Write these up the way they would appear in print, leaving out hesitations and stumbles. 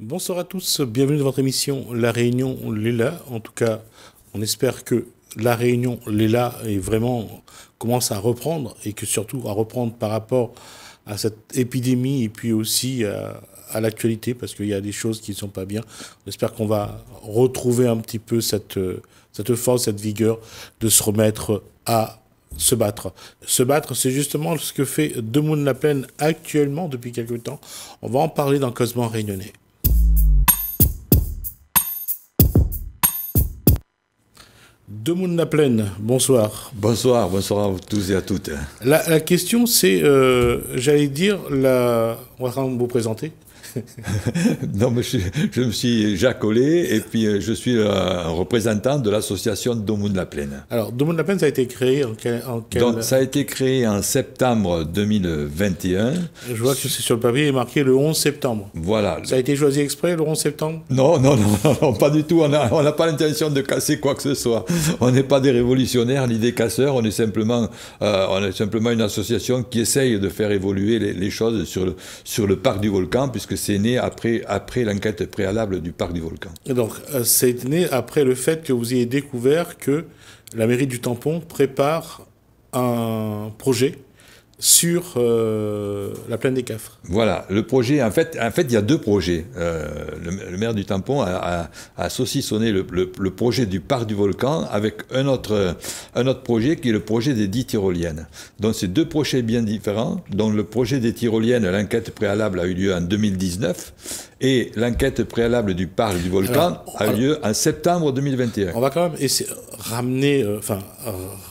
Bonsoir à tous, bienvenue dans votre émission La Réunion Léla. En tout cas, on espère que La Réunion Léla est vraiment commence à reprendre et que surtout à reprendre par rapport à cette épidémie et puis aussi à l'actualité parce qu'il y a des choses qui ne sont pas bien. On espère qu'on va retrouver un petit peu cette force, cette vigueur de se remettre à se battre. Se battre, c'est justement ce que fait Demoun La Plaine actuellement depuis quelque temps. On va en parler dans Cosmo Réunionnais. Demoun La Plaine, bonsoir. Bonsoir, bonsoir à tous et à toutes. La question, c'est, j'allais dire, on va quand même vous présenter. Non, mais je me suis Jacques Ollet et puis je suis un représentant de l'association Demoun La Plaine. Alors, Demoun La Plaine, ça a été créé Donc, ça a été créé en septembre 2021. Je vois que c'est sur le papier, il est marqué le 11 septembre. Voilà. Ça a été choisi exprès, le 11 septembre? Non, non, non, non, pas du tout. On n'a pas l'intention de casser quoi que ce soit. On n'est pas des révolutionnaires ni des casseurs. On est simplement une association qui essaye de faire évoluer les choses sur le parc du Volcan, puisque c'est né après l'enquête préalable du parc du Volcan. Et donc, c'est né après le fait que vous ayez découvert que la mairie du Tampon prépare un projet sur la plaine des Cafres. Voilà, le projet, en fait, il y a deux projets. Le maire du Tampon a saucissonné le projet du parc du Volcan avec un autre projet qui est le projet des 10 tyroliennes. Donc, c'est deux projets bien différents. Donc, le projet des tyroliennes, l'enquête préalable a eu lieu en 2019 et l'enquête préalable du parc du Volcan a eu lieu en septembre 2021. On va quand même essayer ramener,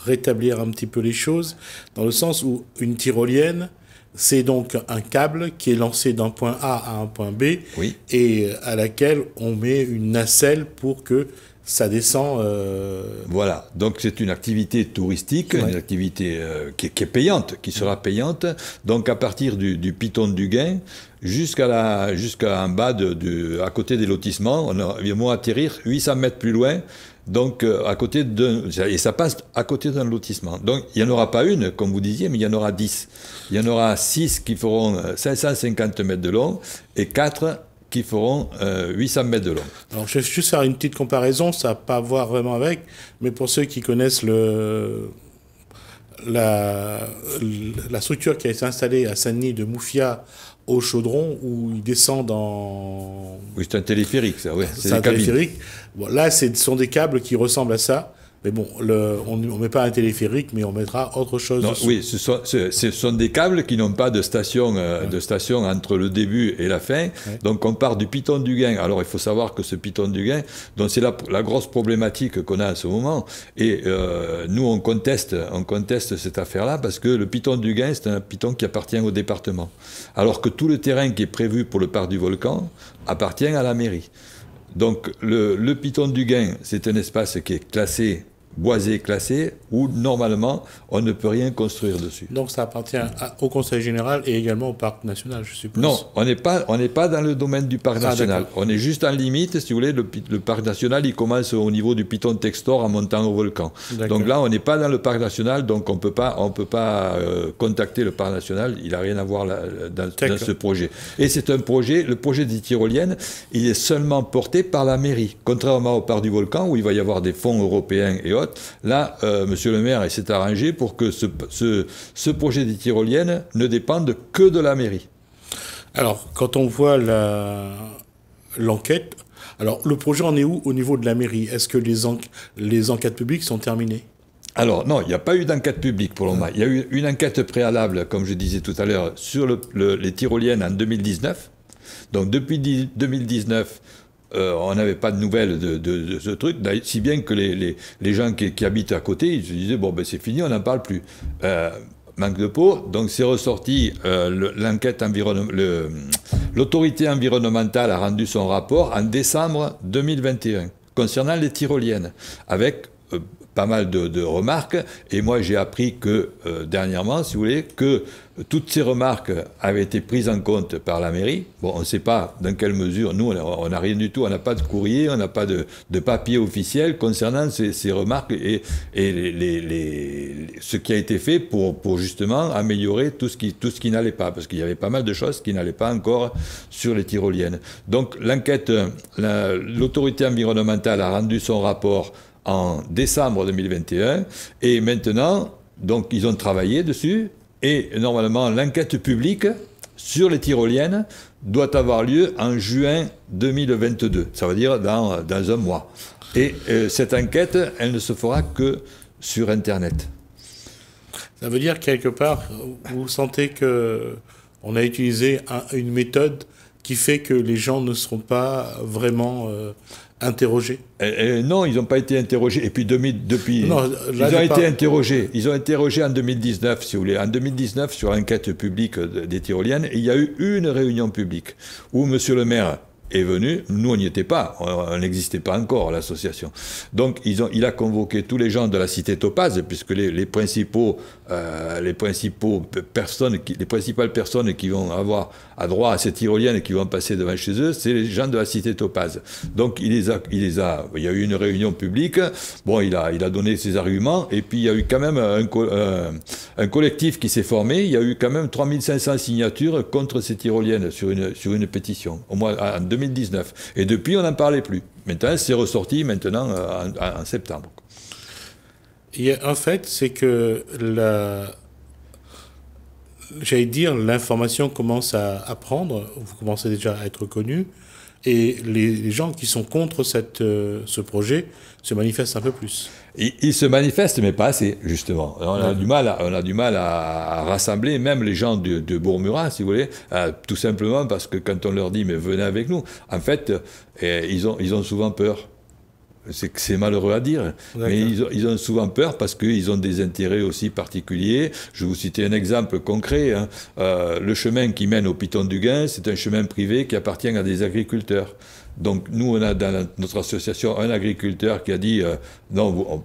rétablir un petit peu les choses dans le sens où une tyrolienne, c'est donc un câble qui est lancé d'un point A à un point B, oui, et à laquelle on met une nacelle pour que ça descend. Voilà, donc c'est une activité touristique, une activité qui est payante, qui sera payante. Donc à partir du Piton du Gain jusqu'à en bas, à côté des lotissements, on va atterrir 800 mètres plus loin. Donc, et ça passe à côté d'un lotissement. Donc, il n'y en aura pas une, comme vous disiez, mais il y en aura 10. Il y en aura 6 qui feront 550 mètres de long et 4 qui feront 800 mètres de long. Alors, je vais juste faire une petite comparaison, ça n'a pas à voir vraiment avec, mais pour ceux qui connaissent la structure qui a été installée à Saint-Denis de Moufia au Chaudron, où ils descendent en... Oui, c'est un téléphérique, ça, oui. C'est un téléphérique. Bon, là, ce sont des câbles qui ressemblent à ça. Mais bon, on ne met pas un téléphérique, mais on mettra autre chose. Non, oui, ce sont des câbles qui n'ont pas de station, entre le début et la fin. Ouais. Donc, on part du Piton du Gain. Alors, il faut savoir que ce Piton du Gain, donc c'est la grosse problématique qu'on a en ce moment. Et nous, on conteste cette affaire-là parce que le Piton du Gain, c'est un piton qui appartient au département. Alors que tout le terrain qui est prévu pour le parc du Volcan appartient à la mairie. Donc, le Piton du Gain, c'est un espace qui est classé, boisé classé, où normalement on ne peut rien construire dessus. Donc ça appartient au Conseil général et également au Parc national, je suppose. Non, on n'est pas dans le domaine du Parc national. On est juste en limite, si vous voulez, le Parc national, il commence au niveau du Piton Textor en montant au volcan. Donc là, on n'est pas dans le Parc national, donc on peut pas contacter le Parc national, il n'a rien à voir dans ce projet. Et c'est un projet, le projet des tyroliennes, il est seulement porté par la mairie, contrairement au Parc du Volcan, où il va y avoir des fonds européens et autres. Là, monsieur le maire s'est arrangé pour que ce projet des tyroliennes ne dépende que de la mairie. Alors, quand on voit l'enquête, alors le projet en est où au niveau de la mairie? Est-ce que les enquêtes publiques sont terminées? Alors non, il n'y a pas eu d'enquête publique pour le moment. Il y a eu une enquête préalable, comme je disais tout à l'heure, sur les tyroliennes en 2019. Donc depuis 2019... on n'avait pas de nouvelles de ce truc, si bien que les gens qui habitent à côté, ils se disaient, bon, ben c'est fini, on n'en parle plus. Manque de peau, donc c'est ressorti, l'autorité environnementale a rendu son rapport en décembre 2021, concernant les tyroliennes, avec pas mal de remarques, et moi j'ai appris que, dernièrement, si vous voulez, que toutes ces remarques avaient été prises en compte par la mairie. Bon, on ne sait pas dans quelle mesure, nous on n'a rien du tout, on n'a pas de courrier, on n'a pas de papier officiel concernant ces remarques et ce qui a été fait pour justement améliorer tout ce qui n'allait pas, parce qu'il y avait pas mal de choses qui n'allaient pas encore sur les tyroliennes. Donc l'enquête, l'autorité environnementale a rendu son rapport en décembre 2021, et maintenant, donc ils ont travaillé dessus, et normalement l'enquête publique sur les tyroliennes doit avoir lieu en juin 2022, ça veut dire dans un mois. Et cette enquête, elle ne se fera que sur Internet. Ça veut dire quelque part, vous sentez qu'on a utilisé une méthode qui fait que les gens ne seront pas vraiment interrogés? Non, ils n'ont pas été interrogés. Et puis, depuis non, là, ils ont été interrogés. Ils ont interrogé en 2019, si vous voulez. En 2019, sur l'enquête publique des tyroliennes, il y a eu une réunion publique où M. le maire est venu. Nous, on n'y était pas. On n'existait pas encore, l'association. Donc, il a convoqué tous les gens de la cité Topaz, puisque les principales personnes qui vont avoir droit à ces tyroliennes et qui vont passer devant chez eux, c'est les gens de la cité Topaz. Donc, il y a eu une réunion publique. Bon, il a donné ses arguments. Et puis, il y a eu quand même un collectif qui s'est formé. Il y a eu quand même 3500 signatures contre ces tyroliennes sur une pétition, au moins en 2019. Et depuis, on n'en parlait plus. Maintenant, c'est ressorti maintenant en septembre. Il y a un fait, c'est que j'allais dire, l'information commence à prendre, vous commencez déjà à être connu, et les gens qui sont contre ce projet se manifestent un peu plus. Ils se manifestent, mais pas assez, justement. On a du mal à rassembler même les gens de Bourg-Murat, si vous voulez, tout simplement parce que quand on leur dit « mais venez avec nous », en fait, ils ont souvent peur. C'est malheureux à dire, mais ils ont souvent peur parce qu'ils ont des intérêts aussi particuliers. Je vais vous citer un exemple concret. Hein. Le chemin qui mène au Piton du Gain, c'est un chemin privé qui appartient à des agriculteurs. Donc nous, on a dans notre association un agriculteur qui a dit non,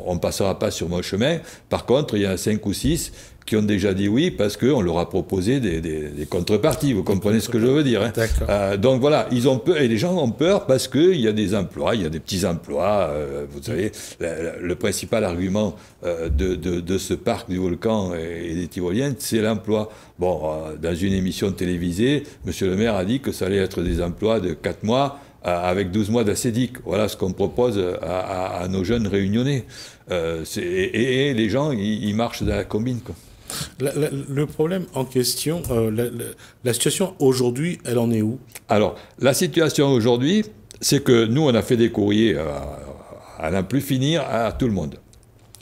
on ne passera pas sur mon chemin. Par contre, il y en a 5 ou 6 qui ont déjà dit oui parce qu'on leur a proposé des contreparties. Vous comprenez ce que je veux dire, hein. Donc voilà, ils ont peur, et les gens ont peur parce qu'il y a des emplois, il y a des petits emplois. Vous savez, le principal argument de ce parc du volcan et des tyroliennes, c'est l'emploi. Bon, dans une émission télévisée, M. le maire a dit que ça allait être des emplois de 4 mois avec 12 mois d'acédique. Voilà ce qu'on propose à nos jeunes réunionnais. Et les gens, ils marchent dans la combine, quoi. Le problème en question, la situation aujourd'hui, elle en est où? Alors, la situation aujourd'hui, c'est que nous, on a fait des courriers à n'en plus finir à tout le monde.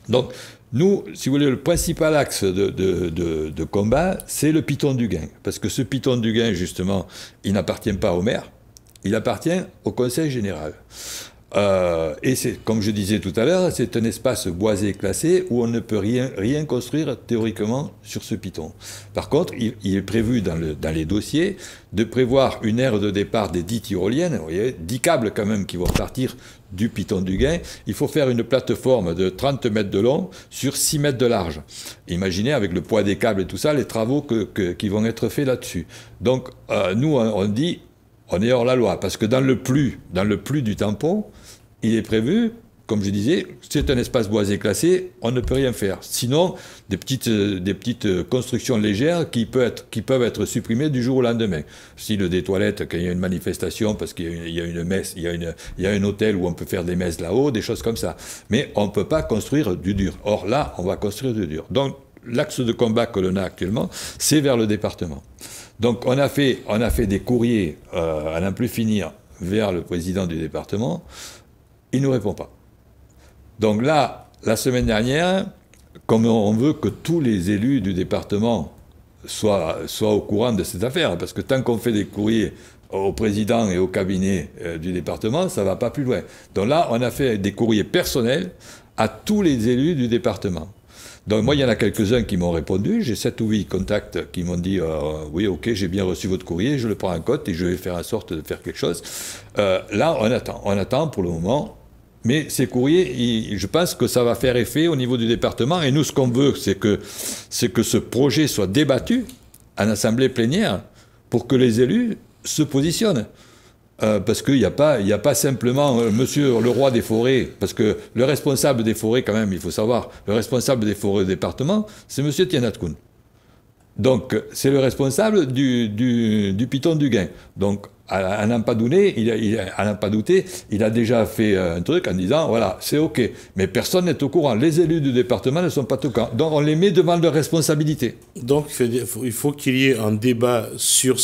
Donc, nous, si vous voulez, le principal axe de combat, c'est le Piton du Gain. Parce que ce Piton du Gain, justement, il n'appartient pas au maire, il appartient au Conseil général. Et c'est, comme je disais tout à l'heure, c'est un espace boisé classé où on ne peut rien construire théoriquement sur ce piton. Par contre, il est prévu dans les dossiers de prévoir une aire de départ des 10 tyroliennes, vous voyez, 10 câbles quand même qui vont partir du Piton du Gain. Il faut faire une plateforme de 30 mètres de long sur 6 mètres de large. Imaginez avec le poids des câbles et tout ça, les travaux qui vont être faits là-dessus. Donc nous, on dit, on est hors la loi, parce que dans le plus du tampon, il est prévu, comme je disais, c'est un espace boisé classé, on ne peut rien faire. Sinon, des petites constructions légères qui peuvent être supprimées du jour au lendemain. Style des toilettes, quand il y a une manifestation, parce qu'il y a une messe, il y a un hôtel où on peut faire des messes là-haut, des choses comme ça. Mais on ne peut pas construire du dur. Or là, on va construire du dur. Donc, l'axe de combat que l'on a actuellement, c'est vers le département. Donc, on a fait des courriers à n'en plus finir vers le président du département. Il ne nous répond pas. Donc là, la semaine dernière, comme on veut que tous les élus du département soient au courant de cette affaire, parce que tant qu'on fait des courriers au président et au cabinet du département, ça ne va pas plus loin. Donc là, on a fait des courriers personnels à tous les élus du département. Donc moi, il y en a quelques-uns qui m'ont répondu. J'ai 7 ou 8 contacts qui m'ont dit oui, ok, j'ai bien reçu votre courrier, je le prends en compte et je vais faire en sorte de faire quelque chose. Là, on attend pour le moment. Mais ces courriers, je pense que ça va faire effet au niveau du département. Et nous, ce qu'on veut, c'est que ce projet soit débattu en assemblée plénière pour que les élus se positionnent. Parce qu'il n'y a pas simplement monsieur le roi des forêts, parce que le responsable des forêts, quand même, il faut savoir, le responsable des forêts au département, c'est monsieur Tianatkoun. Donc, c'est le responsable du piton du Gain. Donc, à n'en pas douter, il a déjà fait un truc en disant, voilà, c'est OK. Mais personne n'est au courant. Les élus du département ne sont pas au courant. Donc, on les met devant leurs responsabilités. Donc, il faut qu'il y ait un débat sur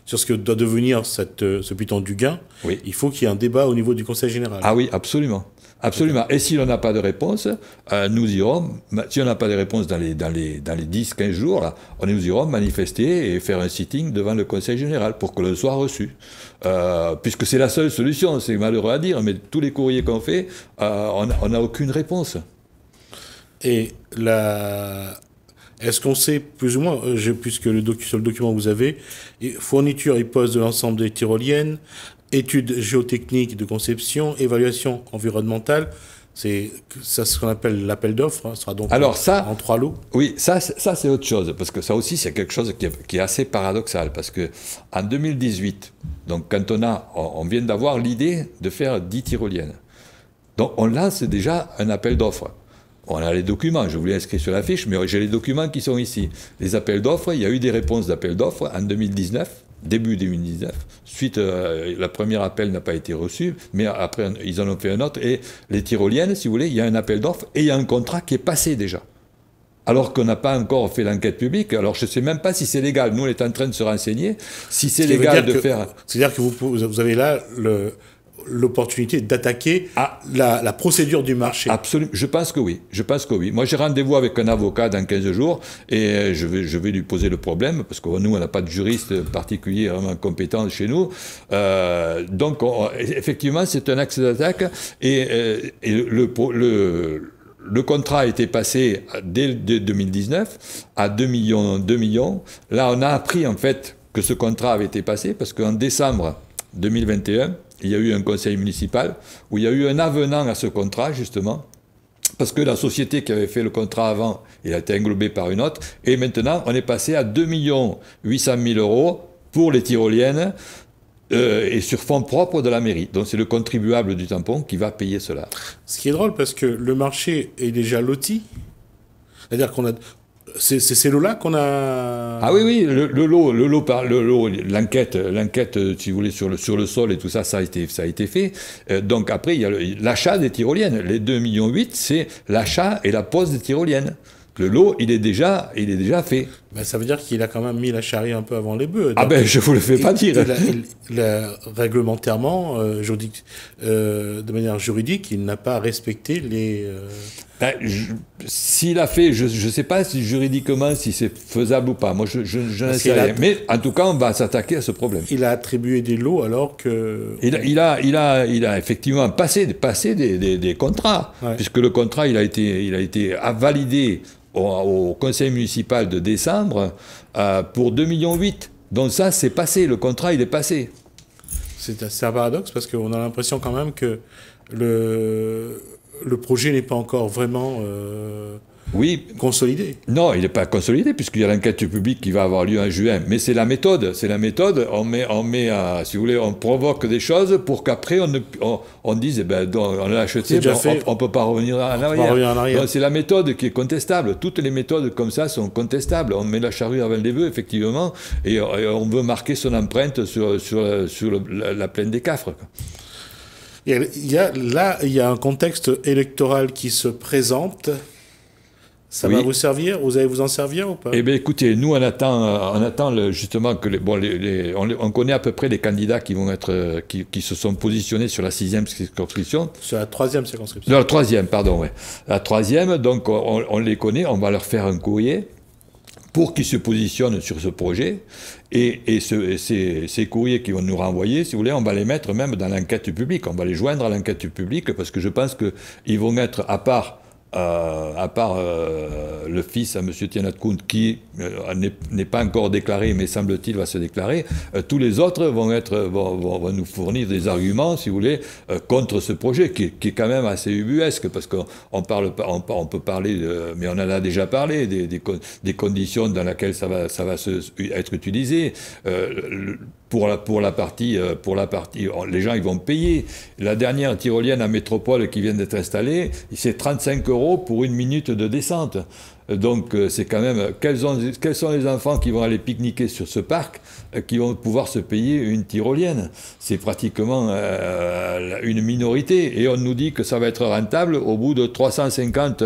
sur ce que doit devenir ce piton du Gain. Oui. Il faut qu'il y ait un débat au niveau du Conseil général. Ah oui, absolument. Absolument. Et si on n'a pas de réponse, nous irons, si on n'a pas de réponse dans les 10-15 jours, là, nous irons manifester et faire un sitting devant le Conseil général pour que le soit reçu. Puisque c'est la seule solution, c'est malheureux à dire, mais tous les courriers qu'on fait, on n'a aucune réponse. Et est-ce qu'on sait plus ou moins, puisque sur le document que vous avez, fourniture et poste de l'ensemble des tyroliennes, études géotechniques de conception, évaluation environnementale, c'est ce qu'on appelle l'appel d'offres, hein, sera donc en 3 lots. Oui, ça c'est autre chose, parce que ça aussi c'est quelque chose qui est assez paradoxal, parce que en 2018, donc quand on vient d'avoir l'idée de faire 10 tyroliennes, donc on lance déjà un appel d'offres. On a les documents, je vous l'ai inscrit sur la fiche, mais j'ai les documents qui sont ici. Les appels d'offres, il y a eu des réponses d'appels d'offres en 2019, début 2019. Suite, la première appel n'a pas été reçu, mais après, ils en ont fait un autre. Et les tyroliennes, si vous voulez, il y a un appel d'offres et il y a un contrat qui est passé déjà. Alors qu'on n'a pas encore fait l'enquête publique. Alors je ne sais même pas si c'est légal. Nous, on est en train de se renseigner. Si c'est légal de faire... C'est-à-dire que vous avez là l'opportunité d'attaquer la procédure du marché. Absolument, je pense que oui. Moi, j'ai rendez-vous avec un avocat dans 15 jours et je vais lui poser le problème parce que nous, on n'a pas de juriste particulier vraiment compétent chez nous. Donc, effectivement, c'est un axe d'attaque et le contrat a été passé dès 2019 à 2 millions. Là, on a appris en fait que ce contrat avait été passé parce qu'en décembre 2021, il y a eu un conseil municipal où il y a eu un avenant à ce contrat, justement, parce que la société qui avait fait le contrat avant, il a été englobé par une autre, et maintenant, on est passé à 2 800 000 € pour les tyroliennes, et sur fonds propres de la mairie. Donc c'est le contribuable du tampon qui va payer cela. Ce qui est drôle, parce que le marché est déjà loti, c'est-à-dire qu'on a... C'est ces lots-là qu'on a... Ah oui, l'enquête, si vous voulez, sur le sol et tout ça, ça a été fait. Donc après, il y a l'achat des tyroliennes. Les 2,8 millions, c'est l'achat et la pose des tyroliennes. Le lot, il est déjà fait. Ben, ça veut dire qu'il a quand même mis la charrue un peu avant les bœufs. Ah ben, je vous le fais pas dire. Réglementairement, de manière juridique, il n'a pas respecté les... S'il a fait, je ne sais pas si juridiquement, si c'est faisable ou pas. Moi, je n'en sais rien. Mais en tout cas, on va s'attaquer à ce problème. Il a attribué des lots alors que... Il a effectivement passé des contrats, ouais. Puisque le contrat, il a été validé au conseil municipal de décembre pour 2,8 millions. Donc ça, c'est passé. Le contrat, il est passé. C'est un paradoxe parce qu'on a l'impression quand même que le projet n'est pas encore vraiment consolidé. Non, il n'est pas consolidé puisqu'il y a l'enquête publique qui va avoir lieu en juin. Mais c'est la méthode. Si vous voulez, on provoque des choses pour qu'après on dise, on l'a acheté, on ne peut pas revenir en arrière. Donc c'est la méthode qui est contestable. Toutes les méthodes comme ça sont contestables. On met la charrue avant les bœufs, effectivement, et on veut marquer son empreinte sur la plaine des Cafres. Il y a un contexte électoral qui se présente. Ça va vous servir? Vous allez vous en servir ou pas? Eh bien, écoutez, nous, on attend justement que on connaît à peu près les candidats qui vont être, qui se sont positionnés sur la 6e circonscription. Sur la 3e circonscription. Non, la 3e, pardon, oui. La 3e, donc on les connaît, on va leur faire un courrier pour qu'ils se positionnent sur ce projet. Et ces courriers qu'ils vont nous renvoyer, si vous voulez, on va les mettre même dans l'enquête publique. On va les joindre à l'enquête publique parce que je pense qu'ils vont être, à part à part le fils à M. Tianat-Koun, qui n'est pas encore déclaré, mais semble-t-il va se déclarer, tous les autres vont nous fournir des arguments, si vous voulez, contre ce projet, qui est quand même assez ubuesque, parce qu'on peut parler, mais on en a déjà parlé, des conditions dans lesquelles ça va être utilisé. Pour la partie, les gens ils vont payer. La dernière tyrolienne à métropole qui vient d'être installée, c'est 35 € pour une minute de descente. Donc c'est quand même, quels sont les enfants qui vont aller pique-niquer sur ce parc qui vont pouvoir se payer une tyrolienne? C'est pratiquement une minorité. Et on nous dit que ça va être rentable au bout de 350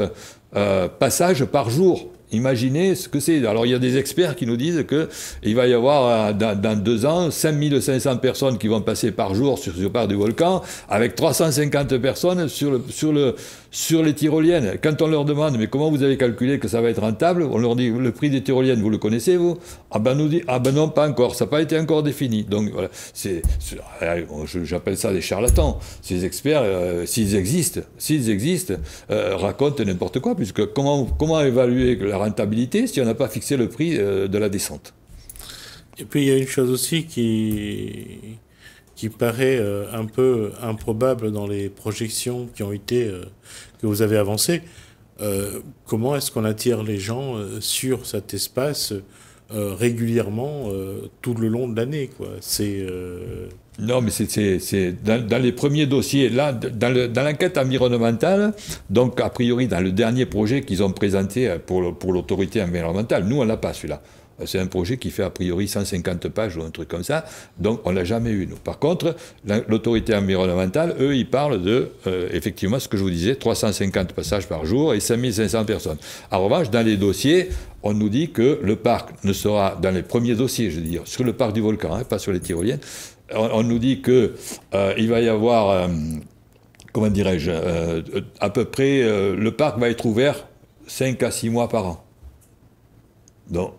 passages par jour. Imaginez ce que c'est. Alors il y a des experts qui nous disent qu'il va y avoir dans 2 ans 5500 personnes qui vont passer par jour sur ce parc du volcan, avec 350 personnes sur les tyroliennes. Quand on leur demande mais comment vous avez calculé que ça va être rentable, on leur dit le prix des tyroliennes, vous le connaissez vous? Ah ben nous dit ah ben non, pas encore, ça n'a pas été encore défini. Donc voilà, j'appelle ça des charlatans. Ces experts, s'ils existent, racontent n'importe quoi, puisque comment évaluer la rentabilité si on n'a pas fixé le prix de la descente? Et puis il y a une chose aussi qui paraît un peu improbable dans les projections qui ont été que vous avez avancées. Comment est-ce qu'on attire les gens sur cet espace régulièrement tout le long de l'année, quoi? Non, mais c'est dans les premiers dossiers, là, dans l'enquête environnementale, donc a priori dans le dernier projet qu'ils ont présenté pour l'autorité environnementale, nous on l'a pas celui-là. C'est un projet qui fait a priori 150 pages ou un truc comme ça, donc on l'a jamais eu nous. Par contre, l'autorité environnementale, eux, ils parlent de, effectivement, ce que je vous disais, 350 passages par jour et 5500 personnes. En revanche, dans les dossiers, on nous dit que le parc ne sera, dans les premiers dossiers, je veux dire, sur le parc du volcan, hein, pas sur les tyroliennes, on nous dit que il va y avoir, comment dirais-je, à peu près, le parc va être ouvert 5 à 6 mois par an. Donc,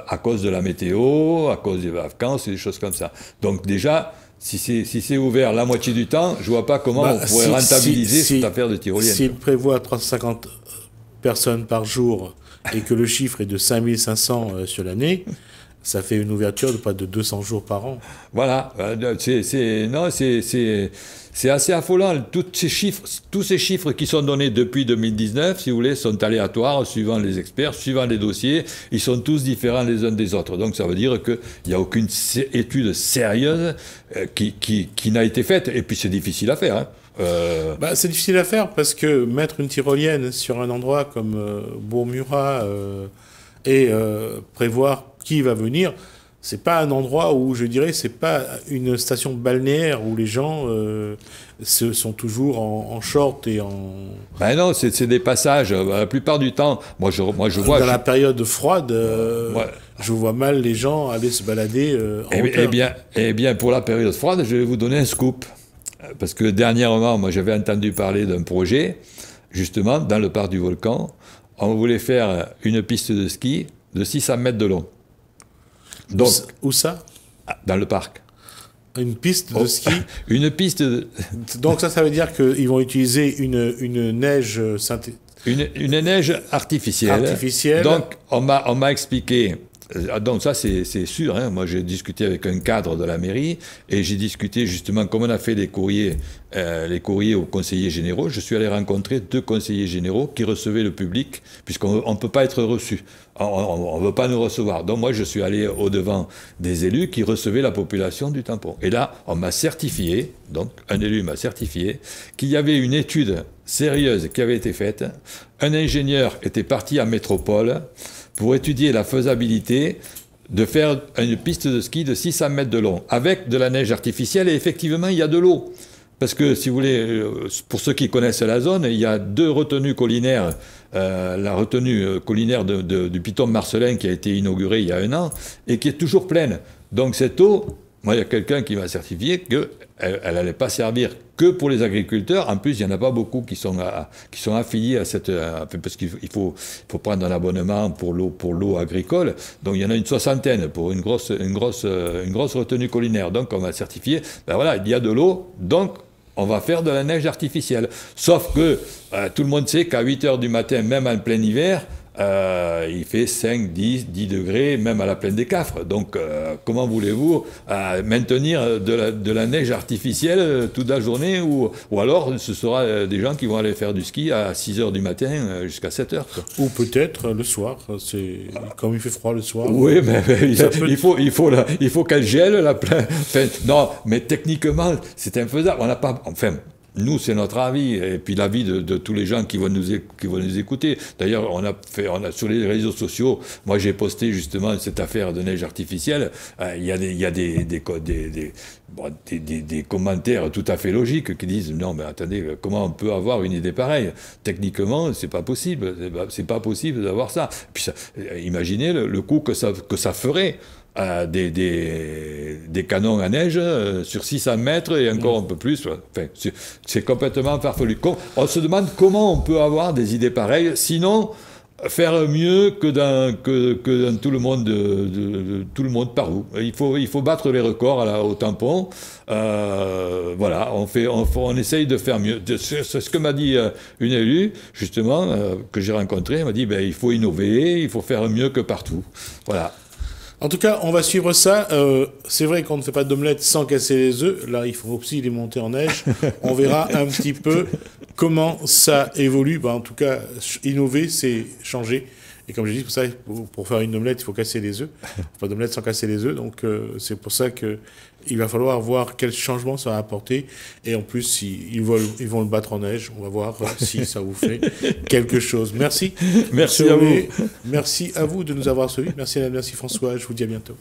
à cause de la météo, à cause des vacances et des choses comme ça. Donc déjà, si c'est ouvert la moitié du temps, je ne vois pas comment on pourrait rentabiliser cette affaire de tyrolienne. S'il prévoit 350 personnes par jour et que le chiffre est de 5500 sur l'année, ça fait une ouverture de pas de 200 jours par an. Voilà, c'est assez affolant. Tous ces chiffres qui sont donnés depuis 2019, si vous voulez, sont aléatoires, suivant les experts, suivant les dossiers. Ils sont tous différents les uns des autres. Donc ça veut dire qu'il n'y a aucune étude sérieuse qui n'a été faite. Et puis c'est difficile à faire, hein. C'est difficile à faire parce que mettre une tyrolienne sur un endroit comme Bourg-Murat et prévoir qui va venir, c'est pas un endroit où, je dirais, c'est pas une station balnéaire où les gens sont toujours en short et en... Ben non, c'est des passages. La plupart du temps, moi je vois... Dans la période froide, ouais. Je vois mal les gens aller se balader en hauteur. Eh bien, pour la période froide, je vais vous donner un scoop. Parce que dernièrement, moi j'avais entendu parler d'un projet, justement, dans le parc du volcan. On voulait faire une piste de ski de 600 mètres de long. Donc, où ça? Dans le parc. Une piste de ski? Une piste de... Donc ça veut dire qu'ils vont utiliser une neige synthétique? Une neige artificielle. Donc on m'a expliqué... Donc ça c'est sûr, hein. Moi j'ai discuté avec un cadre de la mairie et j'ai discuté justement comme on a fait les courriers aux conseillers généraux. Je suis allé rencontrer 2 conseillers généraux qui recevaient le public puisqu'on ne peut pas être reçu, on ne veut pas nous recevoir. Donc moi je suis allé au-devant des élus qui recevaient la population du tampon. Et là on m'a certifié, donc un élu m'a certifié qu'il y avait une étude sérieuse qui avait été faite. Un ingénieur était parti à métropole pour étudier la faisabilité de faire une piste de ski de 600 mètres de long, avec de la neige artificielle, et effectivement, il y a de l'eau. Parce que, si vous voulez, pour ceux qui connaissent la zone, il y a 2 retenues collinaires. La retenue collinaire du Piton Marcellin qui a été inaugurée il y a 1 an, et qui est toujours pleine. Donc cette eau, moi, il y a quelqu'un qui m'a certifié qu'elle n'allait pas servir que pour les agriculteurs. En plus, il n'y en a pas beaucoup qui sont affiliés à cette... parce qu'il faut prendre un abonnement pour l'eau agricole. Donc, il y en a une 60aine pour une grosse retenue collinaire. Donc, on m'a certifié, ben voilà, il y a de l'eau, donc on va faire de la neige artificielle. Sauf que tout le monde sait qu'à 8 h du matin, même en plein hiver, il fait 5, 10 degrés, même à la plaine des Cafres. Donc, comment voulez-vous maintenir de la neige artificielle toute la journée ou alors, ce sera des gens qui vont aller faire du ski à 6 h du matin jusqu'à 7 h. Quoi. Ou peut-être le soir, comme il fait froid le soir. Oui, mais il faut qu'elle gèle la plaine. Enfin, non, mais techniquement, c'est infaisable. On n'a pas... Enfin, nous, c'est notre avis, et puis l'avis de tous les gens qui vont nous écouter. D'ailleurs, on a sur les réseaux sociaux, moi j'ai posté justement cette affaire de neige artificielle. Il y a des commentaires tout à fait logiques qui disent non, mais attendez, comment on peut avoir une idée pareille? Techniquement, c'est pas possible. C'est pas possible d'avoir ça. Puis imaginez le coût que ça ferait. Des canons à neige sur 600 mètres et encore un peu plus. Enfin, c'est complètement farfelu. On se demande comment on peut avoir des idées pareilles, sinon faire mieux que dans tout le monde, tout le monde par où. Il faut battre les records au tampon. Voilà, on essaye de faire mieux. C'est ce que m'a dit une élue, justement, que j'ai rencontrée. Elle m'a dit, il faut innover, il faut faire mieux que partout. Voilà. En tout cas, on va suivre ça. C'est vrai qu'on ne fait pas d'omelette sans casser les œufs. Là, il faut aussi les monter en neige. On verra un petit peu comment ça évolue. En tout cas, innover, c'est changer. Et comme j'ai dit, pour faire une omelette, il faut casser les œufs. Pas d'omelette sans casser les œufs. Donc, c'est pour ça qu'il va falloir voir quel changement ça va apporter. Et en plus, ils vont le battre en neige. On va voir si ça vous fait quelque chose. Merci. Merci à vous. Merci à vous de nous avoir suivis. Merci François. Je vous dis à bientôt.